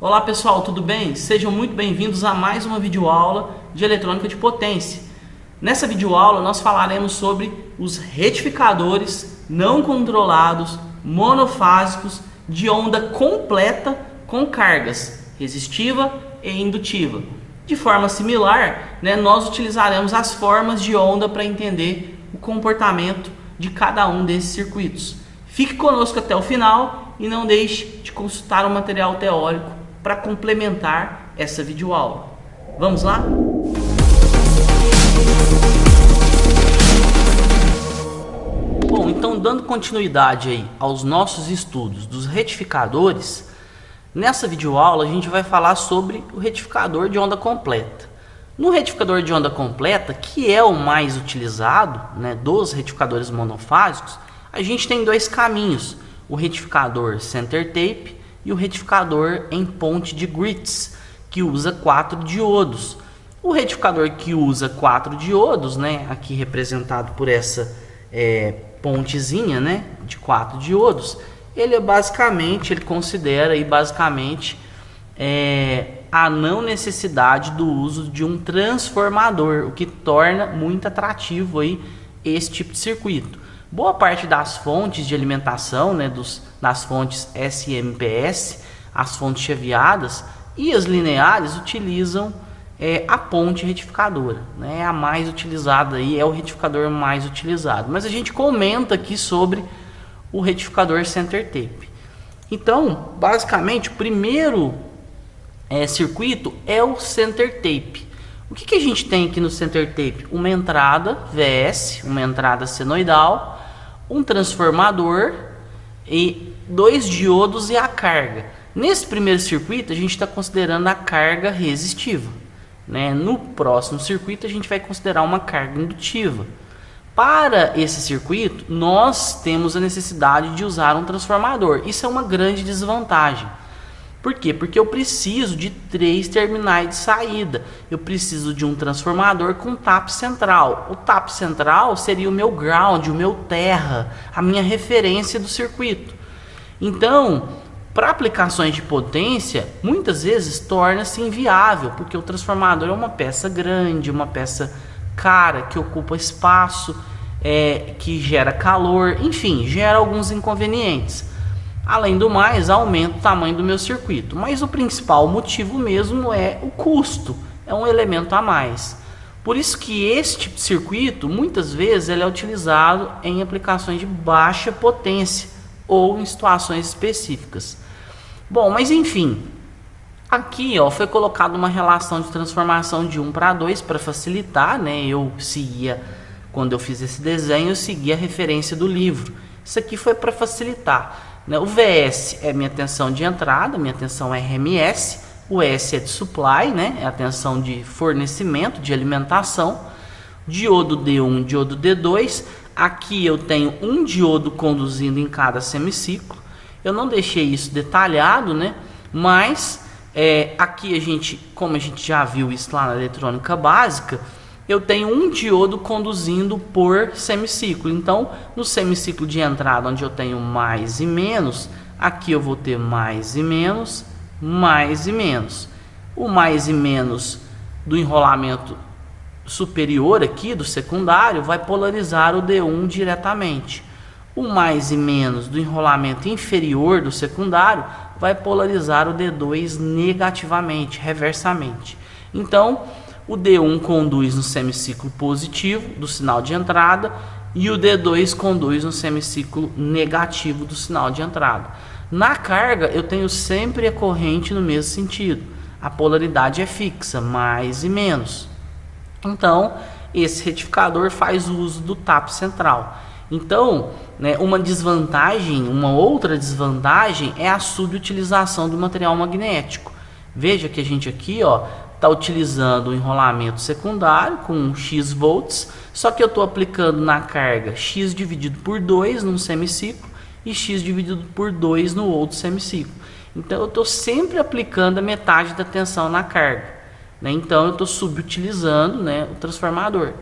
Olá pessoal, tudo bem? Sejam muito bem-vindos a mais uma videoaula de eletrônica de potência. Nessa videoaula nós falaremos sobre os retificadores não controlados monofásicos de onda completa com cargas resistiva e indutiva. De forma similar, nós utilizaremos as formas de onda para entender o comportamento de cada um desses circuitos. Fique conosco até o final e não deixe de consultar o material teórico para complementar essa videoaula. Vamos lá? Bom, então dando continuidade aí aos nossos estudos dos retificadores, nessa videoaula a gente vai falar sobre o retificador de onda completa. No retificador de onda completa, que é o mais utilizado, dos retificadores monofásicos, a gente tem dois caminhos: o retificador center tape e o retificador em ponte de Gritz, que usa 4 diodos. O retificador que usa 4 diodos, aqui representado por essa pontezinha, de 4 diodos, ele considera aí basicamente a não necessidade do uso de um transformador, o que torna muito atrativo aí esse tipo de circuito. Boa parte das fontes de alimentação, das fontes SMPS, as fontes chaveadas e as lineares utilizam a ponte retificadora, a mais utilizada aí, é o retificador mais utilizado. Mas a gente comenta aqui sobre o retificador center tape. Então, basicamente, o primeiro circuito é o center tape. O que a gente tem aqui no center tape? Uma entrada VS, uma entrada senoidal, um transformador e 2 diodos e a carga. Nesse primeiro circuito a gente está considerando a carga resistiva, No próximo circuito a gente vai considerar uma carga indutiva. Para esse circuito nós temos a necessidade de usar um transformador. Isso é uma grande desvantagem. Por quê? Porque eu preciso de 3 terminais de saída. Eu preciso de um transformador com tap central. O tap central seria o meu ground, o meu terra, a minha referência do circuito. Então, para aplicações de potência, muitas vezes torna-se inviável, porque o transformador é uma peça grande, uma peça cara, que ocupa espaço, que gera calor, enfim, gera alguns inconvenientes. Além do mais, aumenta o tamanho do meu circuito. Mas o principal motivo mesmo é o custo. É um elemento a mais. Por isso que esse tipo de circuito, muitas vezes, ele é utilizado em aplicações de baixa potência ou em situações específicas. Bom, mas enfim, aqui foi colocado uma relação de transformação de 1 para 2 para facilitar, quando eu fiz esse desenho, eu segui a referência do livro. Isso aqui foi para facilitar. O VS é minha tensão de entrada, minha tensão RMS. O S é de supply, é a tensão de fornecimento, de alimentação. Diodo D1, diodo D2. Aqui eu tenho um diodo conduzindo em cada semiciclo. Eu não deixei isso detalhado, mas aqui como a gente já viu isso lá na eletrônica básica, eu tenho um diodo conduzindo por semiciclo. Então, no semiciclo de entrada, onde eu tenho mais e menos, aqui eu vou ter mais e menos, mais e menos. O mais e menos do enrolamento superior aqui, do secundário, vai polarizar o D1 diretamente. O mais e menos do enrolamento inferior do secundário vai polarizar o D2 negativamente, reversamente. Então, o D1 conduz no semiciclo positivo do sinal de entrada e o D2 conduz no semiciclo negativo do sinal de entrada. Na carga, eu tenho sempre a corrente no mesmo sentido. A polaridade é fixa, mais e menos. Então, esse retificador faz uso do tap central. Então, uma outra desvantagem é a subutilização do material magnético. Veja que a gente aqui, está utilizando o enrolamento secundário com X volts, só que eu estou aplicando na carga X dividido por 2 num semiciclo e X dividido por 2 no outro semiciclo. Então eu estou sempre aplicando a metade da tensão na carga, Então eu estou subutilizando o transformador.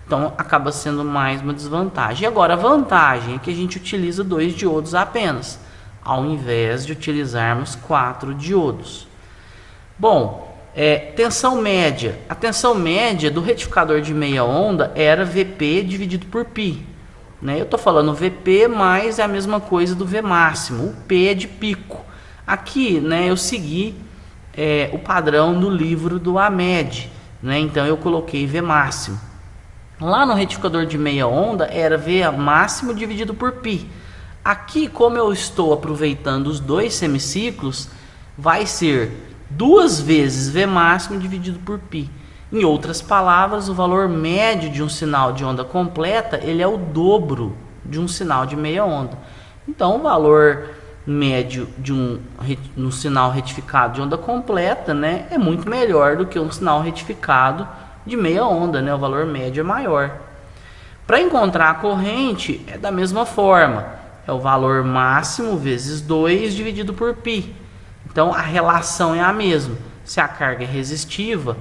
Então acaba sendo mais uma desvantagem. E agora a vantagem é que a gente utiliza 2 diodos apenas, ao invés de utilizarmos 4 diodos. Bom, tensão média. A tensão média do retificador de meia onda era Vp dividido por π. Né? Eu estou falando Vp, mas é a mesma coisa do V máximo. O P é de pico. Aqui, né, eu segui o padrão do livro do AMED. Né? Então eu coloquei V máximo. Lá no retificador de meia onda era V máximo dividido por π. Aqui, como eu estou aproveitando os dois semiciclos, vai ser 2 vezes V máximo dividido por π. Em outras palavras, o valor médio de um sinal de onda completa, ele é o dobro de um sinal de meia onda. Então, o valor médio de um sinal retificado de onda completa, né, é muito melhor do que um sinal retificado de meia onda, né? O valor médio é maior. Para encontrar a corrente, é da mesma forma. É o valor máximo vezes 2 dividido por π. Então, a relação é a mesma. Se a carga é resistiva,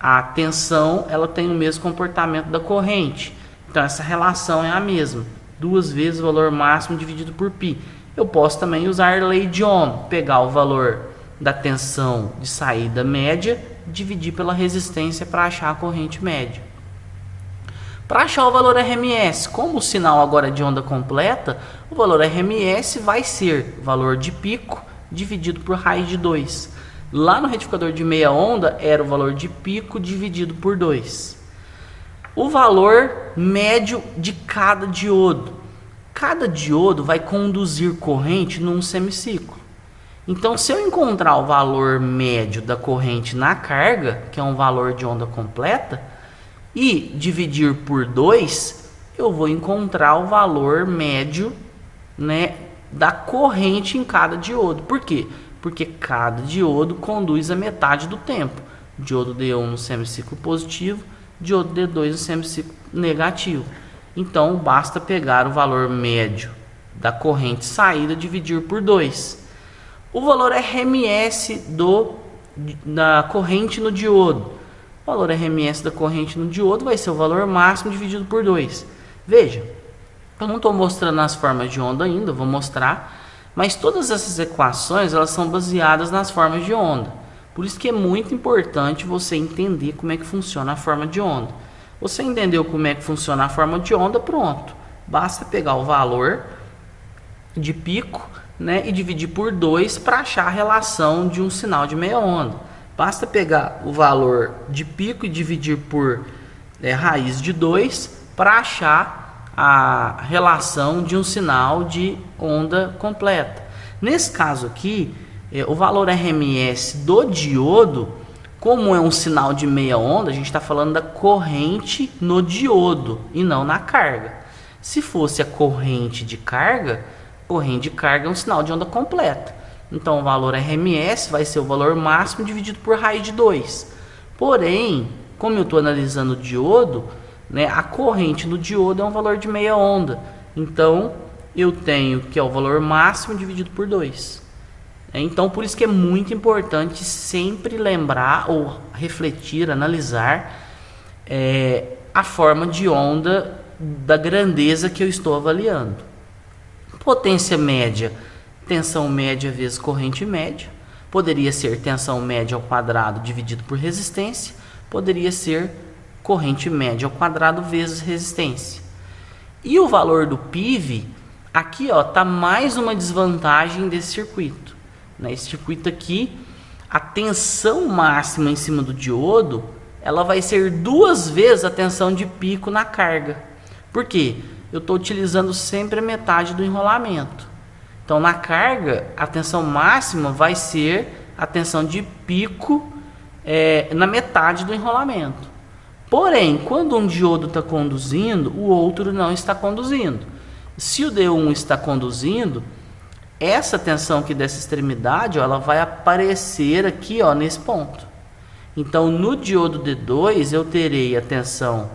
a tensão ela tem o mesmo comportamento da corrente. Então, essa relação é a mesma. 2 vezes o valor máximo dividido por π. Eu posso também usar a lei de Ohm. Pegar o valor da tensão de saída média, dividir pela resistência para achar a corrente média. Para achar o valor RMS, como o sinal agora é de onda completa, o valor RMS vai ser valor de pico dividido por raiz de 2. Lá no retificador de meia onda era o valor de pico dividido por 2. O valor médio de cada diodo. Cada diodo vai conduzir corrente num semiciclo. Então, se eu encontrar o valor médio da corrente na carga, que é um valor de onda completa, e dividir por 2, eu vou encontrar o valor médio, né, da corrente em cada diodo. Por quê? Porque cada diodo conduz a metade do tempo. Diodo D1 no semiciclo positivo, diodo D2 no semiciclo negativo. Então, basta pegar o valor médio da corrente saída e dividir por 2. O valor RMS da corrente no diodo. O valor RMS da corrente no diodo vai ser o valor máximo dividido por 2. Veja, eu não estou mostrando as formas de onda ainda, vou mostrar. Mas todas essas equações elas são baseadas nas formas de onda. Por isso que é muito importante você entender como é que funciona a forma de onda. Você entendeu como é que funciona a forma de onda, pronto. Basta pegar o valor de pico, né, e dividir por 2 para achar a relação de um sinal de meia onda. Basta pegar o valor de pico e dividir por raiz de 2 para achar a relação de um sinal de onda completa. Nesse caso aqui, o valor RMS do diodo, como é um sinal de meia onda, a gente está falando da corrente no diodo e não na carga. Se fosse a corrente de carga é um sinal de onda completa. Então o valor RMS vai ser o valor máximo dividido por raiz de 2. Porém, como eu estou analisando o diodo, né, a corrente no diodo é um valor de meia onda. Então eu tenho que é o valor máximo dividido por 2. Então por isso que é muito importante sempre lembrar ou refletir, analisar a forma de onda da grandeza que eu estou avaliando. Potência média, tensão média vezes corrente média. Poderia ser tensão média ao quadrado dividido por resistência. Poderia ser corrente média ao quadrado vezes resistência. E o valor do PIV, aqui está mais uma desvantagem desse circuito. Nesse circuito aqui, a tensão máxima em cima do diodo, ela vai ser 2 vezes a tensão de pico na carga. Por quê? Eu estou utilizando sempre a metade do enrolamento. Então, na carga, a tensão máxima vai ser a tensão de pico na metade do enrolamento. Porém, quando um diodo está conduzindo, o outro não está conduzindo. Se o D1 está conduzindo, essa tensão aqui dessa extremidade, ela vai aparecer aqui, nesse ponto. Então, no diodo D2, eu terei a tensão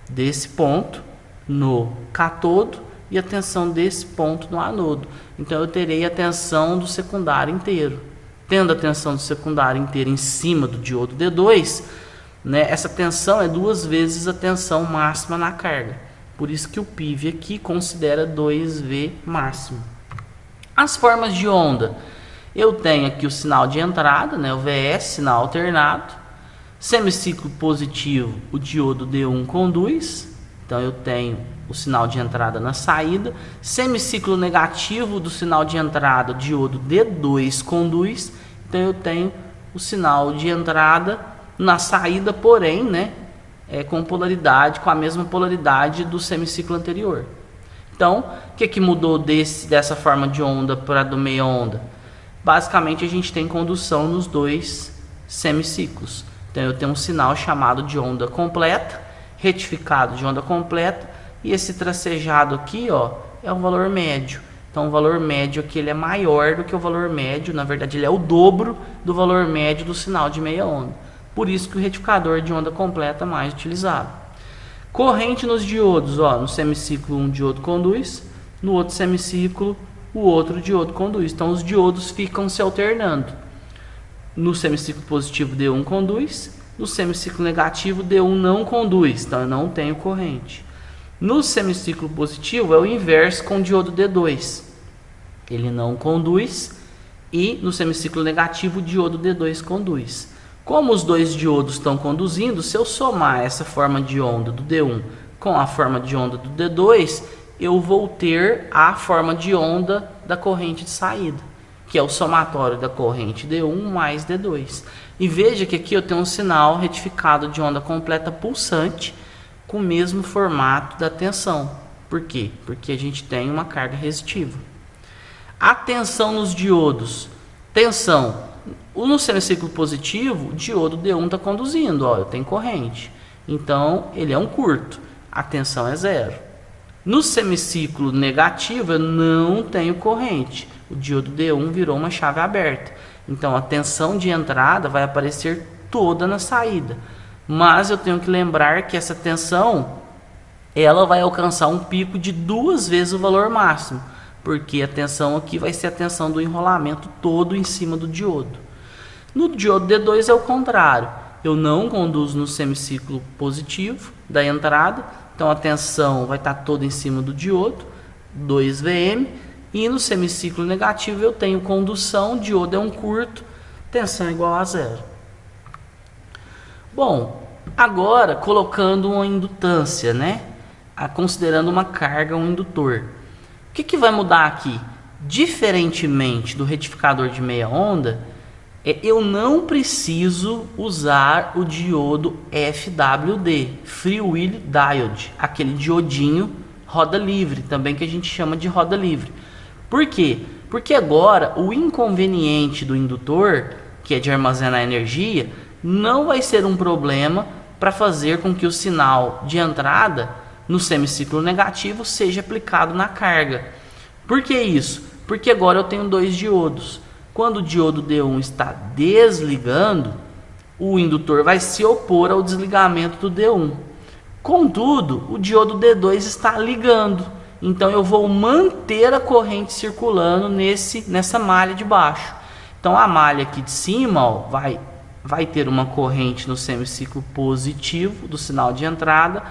desse ponto no cátodo e a tensão desse ponto no anodo. Então, eu terei a tensão do secundário inteiro. Tendo a tensão do secundário inteiro em cima do diodo D2, né, essa tensão é 2 vezes a tensão máxima na carga. Por isso que o PIV aqui considera 2V máximo. As formas de onda. eu tenho aqui o sinal de entrada, né, o VS, sinal alternado. Semiciclo positivo, o diodo D1 conduz, então eu tenho o sinal de entrada na saída. Semiciclo negativo do sinal de entrada, o diodo D2 conduz, então eu tenho o sinal de entrada na saída, porém, né, com polaridade, com a mesma polaridade do semiciclo anterior. Então, o que mudou dessa forma de onda para do meia onda? Basicamente, a gente tem condução nos dois semiciclos. Então, eu tenho um sinal chamado de onda completa, retificado de onda completa, e esse tracejado aqui, ó, é o valor médio. Então, o valor médio aqui ele é maior do que o valor médio, na verdade, ele é o dobro do valor médio do sinal de meia onda. Por isso que o retificador de onda completa é mais utilizado. Corrente nos diodos, ó, no semiciclo um diodo conduz, no outro semiciclo o outro diodo conduz. Então os diodos ficam se alternando. No semiciclo positivo D1 conduz, no semiciclo negativo D1 não conduz, então eu não tenho corrente. No semiciclo positivo é o inverso com o diodo D2. Ele não conduz e no semiciclo negativo o diodo D2 conduz. Como os dois diodos estão conduzindo, se eu somar essa forma de onda do D1 com a forma de onda do D2, eu vou ter a forma de onda da corrente de saída, que é o somatório da corrente D1 mais D2. E veja que aqui eu tenho um sinal retificado de onda completa pulsante com o mesmo formato da tensão. Por quê? Porque a gente tem uma carga resistiva. A tensão nos diodos. Tensão. No semiciclo positivo, o diodo D1 está conduzindo, ó, eu tenho corrente. Então, ele é um curto. A tensão é zero. No semiciclo negativo, eu não tenho corrente. O diodo D1 virou uma chave aberta. Então, a tensão de entrada vai aparecer toda na saída. Mas eu tenho que lembrar que essa tensão, ela vai alcançar um pico de 2 vezes o valor máximo. Porque a tensão aqui vai ser a tensão do enrolamento todo em cima do diodo. No diodo D2 é o contrário. Eu não conduzo no semiciclo positivo da entrada. Então a tensão vai estar toda em cima do diodo, 2 Vm. E no semiciclo negativo eu tenho condução, o diodo é um curto, tensão igual a zero. Bom, agora colocando uma indutância, né? Considerando uma carga, um indutor. O que vai mudar aqui? Diferentemente do retificador de meia onda, eu não preciso usar o diodo FWD, Free Will Diode, aquele diodinho roda livre, também que a gente chama de roda livre. Por quê? Porque agora o inconveniente do indutor, que é de armazenar energia, não vai ser um problema para fazer com que o sinal de entrada no semiciclo negativo seja aplicado na carga. Por que isso? Porque agora eu tenho 2 diodos. Quando o diodo D1 está desligando, o indutor vai se opor ao desligamento do D1. Contudo, o diodo D2 está ligando. Então eu vou manter a corrente circulando nessa malha de baixo. Então a malha aqui de cima, ó, vai ter uma corrente no semiciclo positivo do sinal de entrada,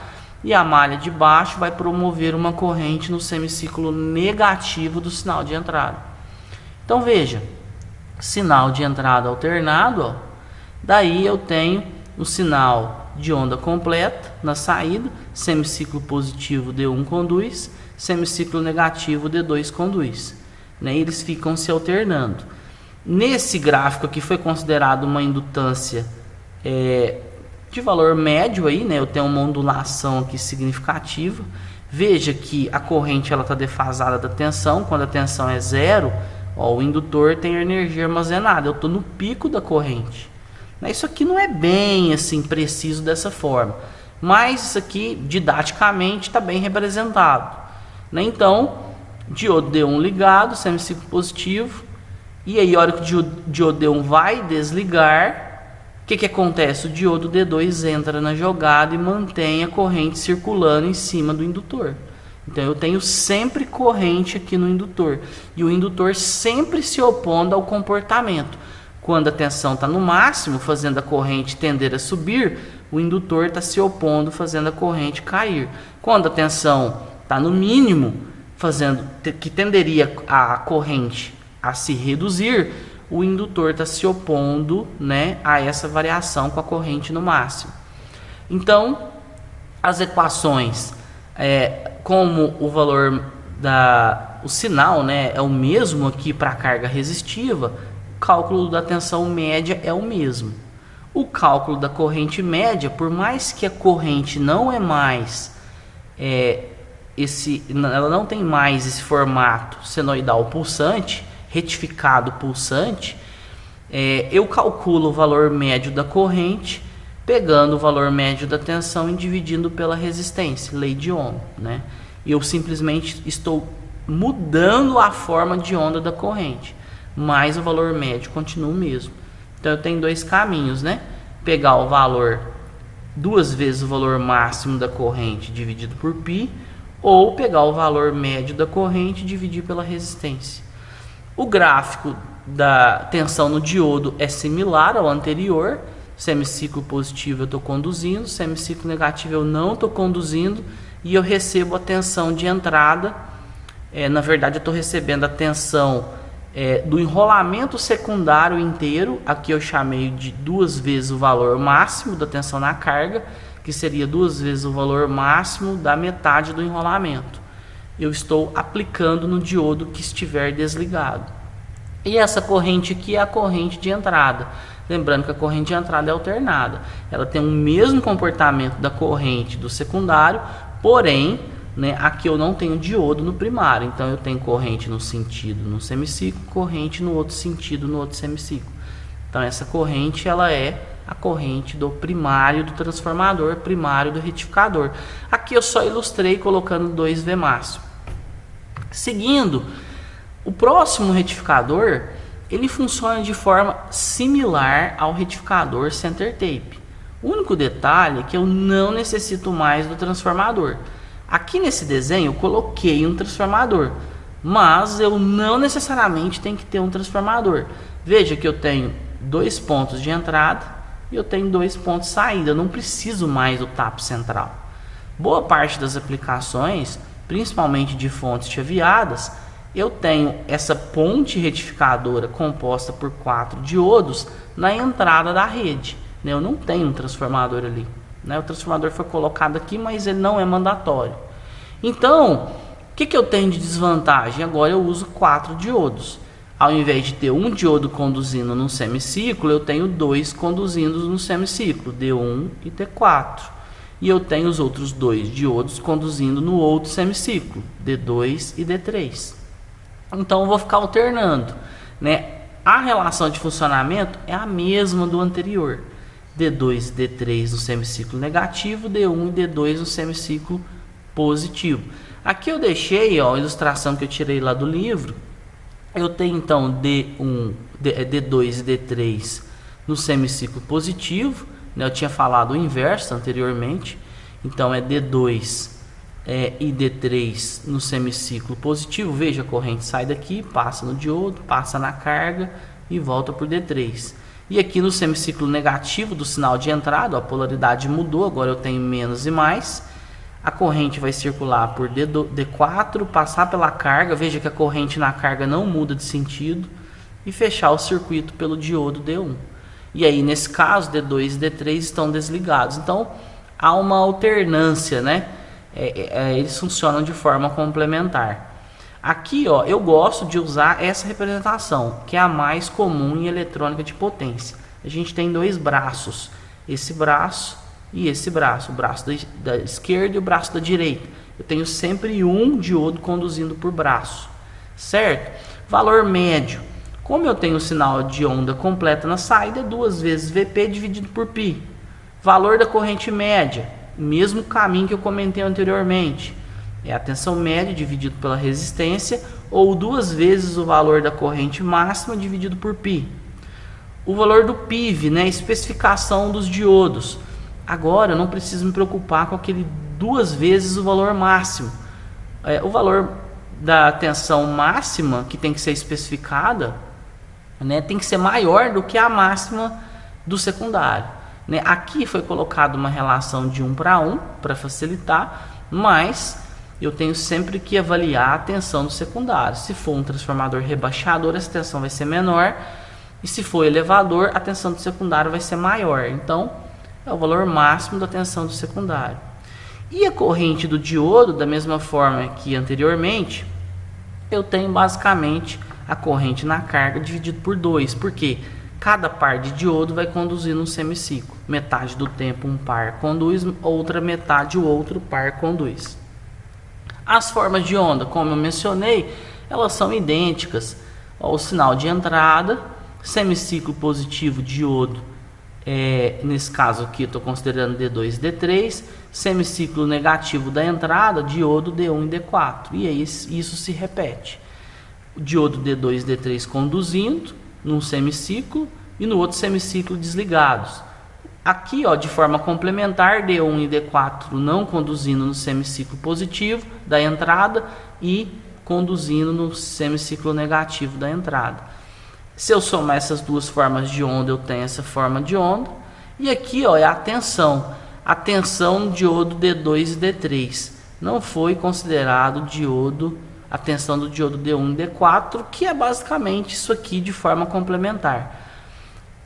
e a malha de baixo vai promover uma corrente no semiciclo negativo do sinal de entrada. Então veja, sinal de entrada alternado, ó, daí eu tenho o sinal de onda completa na saída, semiciclo positivo D1 conduz, semiciclo negativo D2 conduz, né? Eles ficam se alternando. Nesse gráfico aqui foi considerado uma indutância de valor médio aí, né? Eu tenho uma ondulação aqui significativa. Veja que a corrente ela está defasada da tensão. Quando a tensão é zero, ó, o indutor tem energia armazenada. Eu estou no pico da corrente. Isso aqui não é bem assim preciso dessa forma, mas isso aqui didaticamente está bem representado, né? Então, diodo D1 ligado, semiciclo positivo, e aí a hora que o diodo D1 vai desligar, o que acontece? O diodo D2 entra na jogada e mantém a corrente circulando em cima do indutor. Então eu tenho sempre corrente aqui no indutor, e o indutor sempre se opondo ao comportamento. Quando a tensão está no máximo, fazendo a corrente tender a subir, o indutor está se opondo, fazendo a corrente cair. Quando a tensão está no mínimo, que tenderia a corrente a se reduzir, o indutor está se opondo, né, a essa variação com a corrente no máximo. Então, as equações, como o valor o sinal, né, é o mesmo aqui para a carga resistiva, o cálculo da tensão média é o mesmo. O cálculo da corrente média, por mais que a corrente não é mais ela não tem mais esse formato senoidal pulsante, retificado pulsante, eu calculo o valor médio da corrente pegando o valor médio da tensão e dividindo pela resistência, lei de Ohm, né? Eu simplesmente estou mudando a forma de onda da corrente, mas o valor médio continua o mesmo. Então eu tenho dois caminhos, né? Pegar o valor, duas vezes o valor máximo da corrente dividido por π, ou pegar o valor médio da corrente e dividir pela resistência. O gráfico da tensão no diodo é similar ao anterior. Semiciclo positivo eu estou conduzindo, semiciclo negativo eu não estou conduzindo, e eu recebo a tensão de entrada. Na verdade eu estou recebendo a tensão do enrolamento secundário inteiro. Aqui eu chamei de duas vezes o valor máximo da tensão na carga, que seria duas vezes o valor máximo da metade do enrolamento. Eu estou aplicando no diodo que estiver desligado. E essa corrente aqui é a corrente de entrada. Lembrando que a corrente de entrada é alternada. Ela tem o mesmo comportamento da corrente do secundário, porém, né, aqui eu não tenho diodo no primário. Então eu tenho corrente no sentido no semiciclo, corrente no outro sentido no outro semiciclo. Então essa corrente ela é a corrente do primário do transformador, primário do retificador. Aqui eu só ilustrei colocando 2V máximo. Seguindo, o próximo retificador, ele funciona de forma similar ao retificador center tape. O único detalhe é que eu não necessito mais do transformador. Aqui nesse desenho eu coloquei um transformador, mas eu não necessariamente tenho que ter um transformador. Veja que eu tenho 2 pontos de entrada e eu tenho 2 pontos de saída. Eu não preciso mais do tapo central. Boa parte das aplicações, principalmente de fontes chaveadas, eu tenho essa ponte retificadora composta por 4 diodos na entrada da rede. Eu não tenho um transformador ali. O transformador foi colocado aqui, mas ele não é mandatório. Então, o que eu tenho de desvantagem? Agora eu uso 4 diodos. Ao invés de ter um diodo conduzindo no semiciclo, eu tenho 2 conduzindo no semiciclo, D1 e D4. E eu tenho os outros 2 diodos conduzindo no outro semiciclo, D2 e D3. Então eu vou ficar alternando, né? A relação de funcionamento é a mesma do anterior. D2 e D3 no semiciclo negativo, D1 e D2 no semiciclo positivo. Aqui eu deixei a ilustração que eu tirei lá do livro. Eu tenho então D2 e D3 no semiciclo positivo, né? Eu tinha falado o inverso anteriormente. Então é D2 e D3 no semiciclo positivo. Veja, a corrente sai daqui, passa no diodo, passa na carga e volta por D3. E aqui no semiciclo negativo do sinal de entrada, a polaridade mudou, agora eu tenho menos e mais. A corrente vai circular por D4, passar pela carga, veja que a corrente na carga não muda de sentido, e fechar o circuito pelo diodo D1. E aí, nesse caso, D2 e D3 estão desligados. Então, há uma alternância, né? Eles funcionam de forma complementar. Aqui, eu gosto de usar essa representação, que é a mais comum em eletrônica de potência. A gente tem 2 braços, esse braço e esse braço, o braço da esquerda e o braço da direita. Eu tenho sempre um diodo conduzindo por braço, certo? Valor médio. Como eu tenho o sinal de onda completa na saída, 2 vezes Vp dividido por π. Valor da corrente média, mesmo caminho que eu comentei anteriormente. É a tensão média dividido pela resistência, ou 2 vezes o valor da corrente máxima dividido por π. O valor do PIV, né, especificação dos diodos. Agora eu não preciso me preocupar com aquele 2 vezes o valor máximo. O valor da tensão máxima que tem que ser especificada, né, tem que ser maior do que a máxima do secundário. Né? Aqui foi colocado uma relação de 1 para 1 para facilitar, mas eu tenho sempre que avaliar a tensão do secundário. Se for um transformador rebaixador, essa tensão vai ser menor. E se for elevador, a tensão do secundário vai ser maior. Então, é o valor máximo da tensão do secundário. E a corrente do diodo, da mesma forma que anteriormente, eu tenho basicamente a corrente na carga dividido por 2. Porque cada par de diodo vai conduzir num semiciclo. Metade do tempo um par conduz, outra metade o outro par conduz. As formas de onda, como eu mencionei, elas são idênticas. O sinal de entrada, semiciclo positivo diodo, nesse caso aqui eu estou considerando D2 e D3, semiciclo negativo da entrada, diodo D1 e D4. E aí isso se repete. O diodo D2 e D3 conduzindo num semiciclo e no outro semiciclo desligados. Aqui, ó, de forma complementar, D1 e D4 não conduzindo no semiciclo positivo da entrada e conduzindo no semiciclo negativo da entrada. Se eu somar essas duas formas de onda, eu tenho essa forma de onda. E aqui, ó, é a tensão. A tensão diodo D2 e D3. Não foi considerado a tensão do diodo D1 e D4, que é basicamente isso aqui de forma complementar.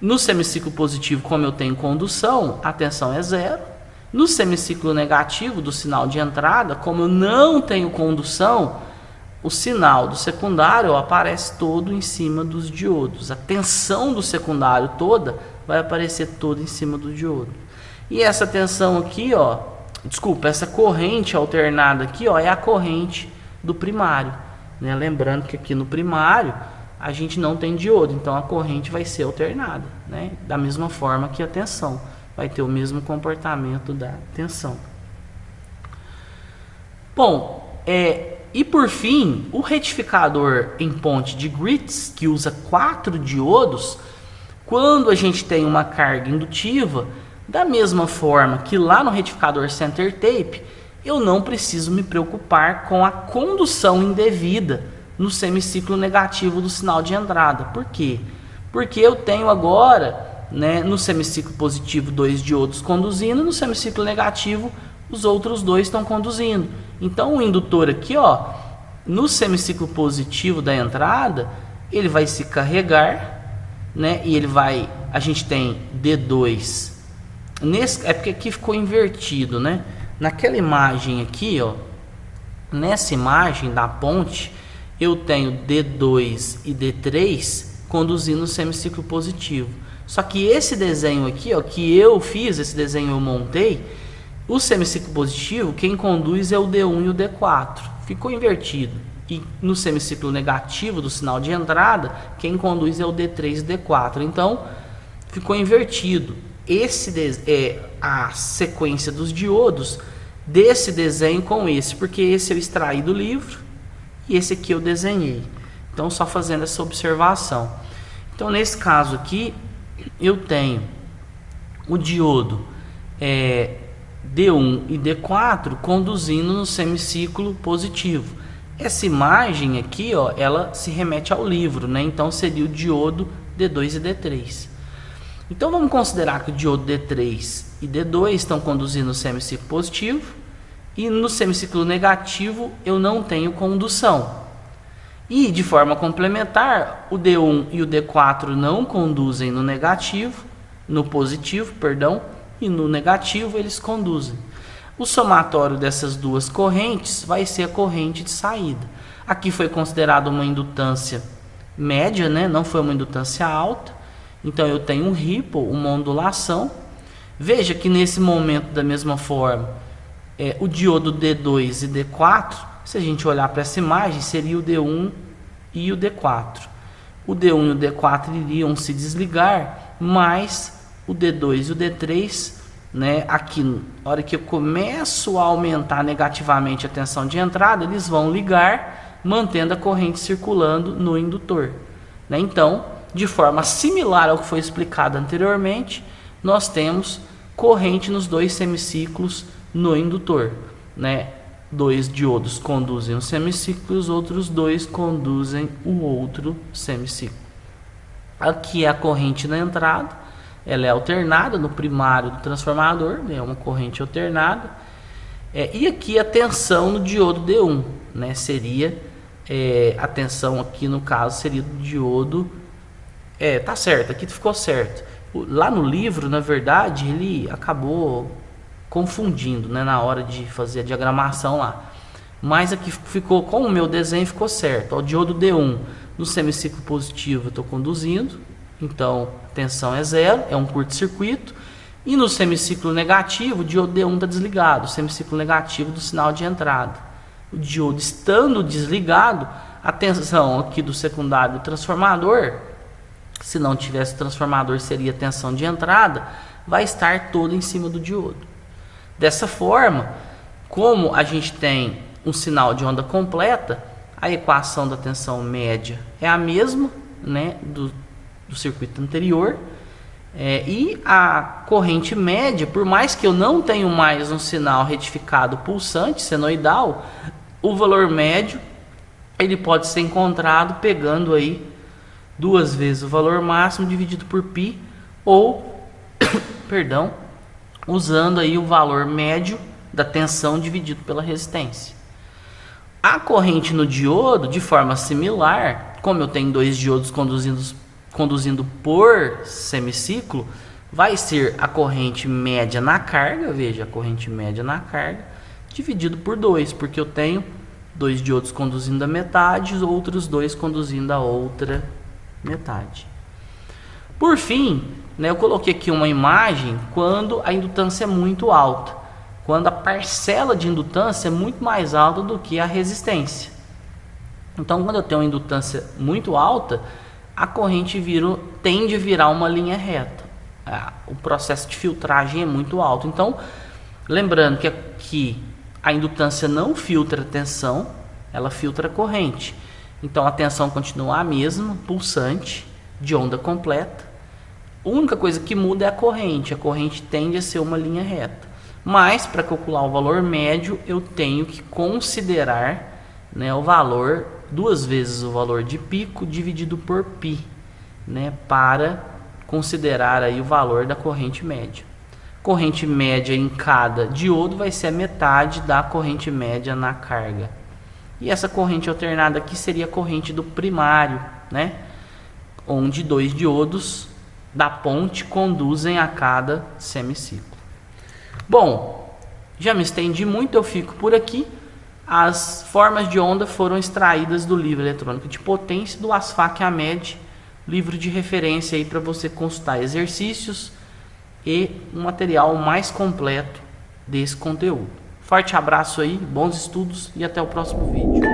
No semiciclo positivo, como eu tenho condução, a tensão é 0. No semiciclo negativo do sinal de entrada, como eu não tenho condução, o sinal do secundário aparece todo em cima dos diodos. A tensão do secundário toda vai aparecer toda em cima do diodo. E essa tensão aqui, ó, essa corrente alternada aqui, ó, é a corrente do primário, né? Lembrando que aqui no primário a gente não tem diodo, então a corrente vai ser alternada, né? Da mesma forma que a tensão vai ter o mesmo comportamento da tensão. Bom, e por fim, o retificador em ponte de Gritz, que usa 4 diodos, quando a gente tem uma carga indutiva, da mesma forma que lá no retificador center tape, eu não preciso me preocupar com a condução indevida no semiciclo negativo do sinal de entrada. Por quê? Porque eu tenho agora, né, no semiciclo positivo 2 diodos conduzindo, no semiciclo negativo os outros 2 estão conduzindo. Então o indutor aqui, ó, no semiciclo positivo da entrada, ele vai se carregar, né, e a gente tem D2 é porque aqui ficou invertido, né? Naquela imagem aqui, ó, nessa imagem da ponte, eu tenho D2 e D3 conduzindo o semiciclo positivo. Só que esse desenho aqui, ó, que eu fiz, esse desenho eu montei, o semiciclo positivo, quem conduz é o D1 e o D4. Ficou invertido. E no semiciclo negativo do sinal de entrada, quem conduz é o D3 e D4. Então, ficou invertido. A sequência dos diodos desse desenho com esse, porque esse eu extraí do livro e esse aqui eu desenhei. Então, só fazendo essa observação. Então, nesse caso aqui, eu tenho o diodo D1 e D4 conduzindo no semiciclo positivo. Essa imagem aqui, ó, ela se remete ao livro, né? Então, seria o diodo D2 e D3. Então, vamos considerar que o diodo D3 e D2 estão conduzindo no semiciclo positivo e no semiciclo negativo eu não tenho condução. E, de forma complementar, o D1 e o D4 não conduzem no negativo, no positivo, perdão, e no negativo eles conduzem. O somatório dessas duas correntes vai ser a corrente de saída. Aqui foi considerado uma indutância média, né? Não foi uma indutância alta. Então eu tenho um ripple, uma ondulação. Veja que nesse momento, da mesma forma, o diodo D2 e D4, se a gente olhar para essa imagem, seria o D1 e o D4. O D1 e o D4 iriam se desligar, mas o D2 e o D3, né, aqui, na hora que eu começo a aumentar negativamente a tensão de entrada, eles vão ligar, mantendo a corrente circulando no indutor, né? Então, de forma similar ao que foi explicado anteriormente, nós temos corrente nos dois semiciclos no indutor, né? 2 diodos conduzem um semiciclo e os outros 2 conduzem o outro semiciclo. Aqui é a corrente na entrada, ela é alternada no primário do transformador, é uma corrente alternada. E aqui a tensão no diodo D1, né? Seria a tensão aqui no caso seria do diodo Tá certo, aqui ficou certo. Lá no livro, na verdade, ele acabou confundindo, né, na hora de fazer a diagramação lá. Mas aqui ficou, com o meu desenho ficou certo. O diodo D1 no semiciclo positivo eu estou conduzindo, então a tensão é zero, é um curto-circuito. E no semiciclo negativo, o diodo D1 está desligado, o semiciclo negativo do sinal de entrada. O diodo estando desligado, a tensão aqui do secundário do transformador, se não tivesse transformador seria tensão de entrada, vai estar toda em cima do diodo. Dessa forma, como a gente tem um sinal de onda completa, a equação da tensão média é a mesma, né, do circuito anterior, e a corrente média, por mais que eu não tenha mais um sinal retificado pulsante senoidal, o valor médio ele pode ser encontrado pegando aí 2 vezes o valor máximo dividido por π, ou perdão, usando aí o valor médio da tensão dividido pela resistência. A corrente no diodo, de forma similar, como eu tenho 2 diodos conduzindo por semiciclo, vai ser a corrente média na carga, veja, a corrente média na carga, dividido por 2, porque eu tenho 2 diodos conduzindo a metade, os outros 2 conduzindo a outra metade. Por fim, né, eu coloquei aqui uma imagem quando a indutância é muito alta, quando a parcela de indutância é muito mais alta do que a resistência. Então, quando eu tenho uma indutância muito alta, a corrente tende a virar uma linha reta. O processo de filtragem é muito alto. Então, lembrando que a indutância não filtra a tensão, ela filtra a corrente. Então, a tensão continua a mesma, pulsante, de onda completa. A única coisa que muda é a corrente tende a ser uma linha reta. Mas, para calcular o valor médio, eu tenho que considerar, né, o valor, 2 vezes o valor de pico dividido por π, né, para considerar aí o valor da corrente média. Corrente média em cada diodo vai ser a metade da corrente média na carga. E essa corrente alternada aqui seria a corrente do primário, né, onde 2 diodos da ponte conduzem a cada semiciclo. Bom, já me estendi muito, eu fico por aqui. As formas de onda foram extraídas do livro eletrônico de potência do ASFAC AMED, livro de referência aí para você consultar exercícios e um material mais completo desse conteúdo. Forte abraço aí, bons estudos e até o próximo vídeo.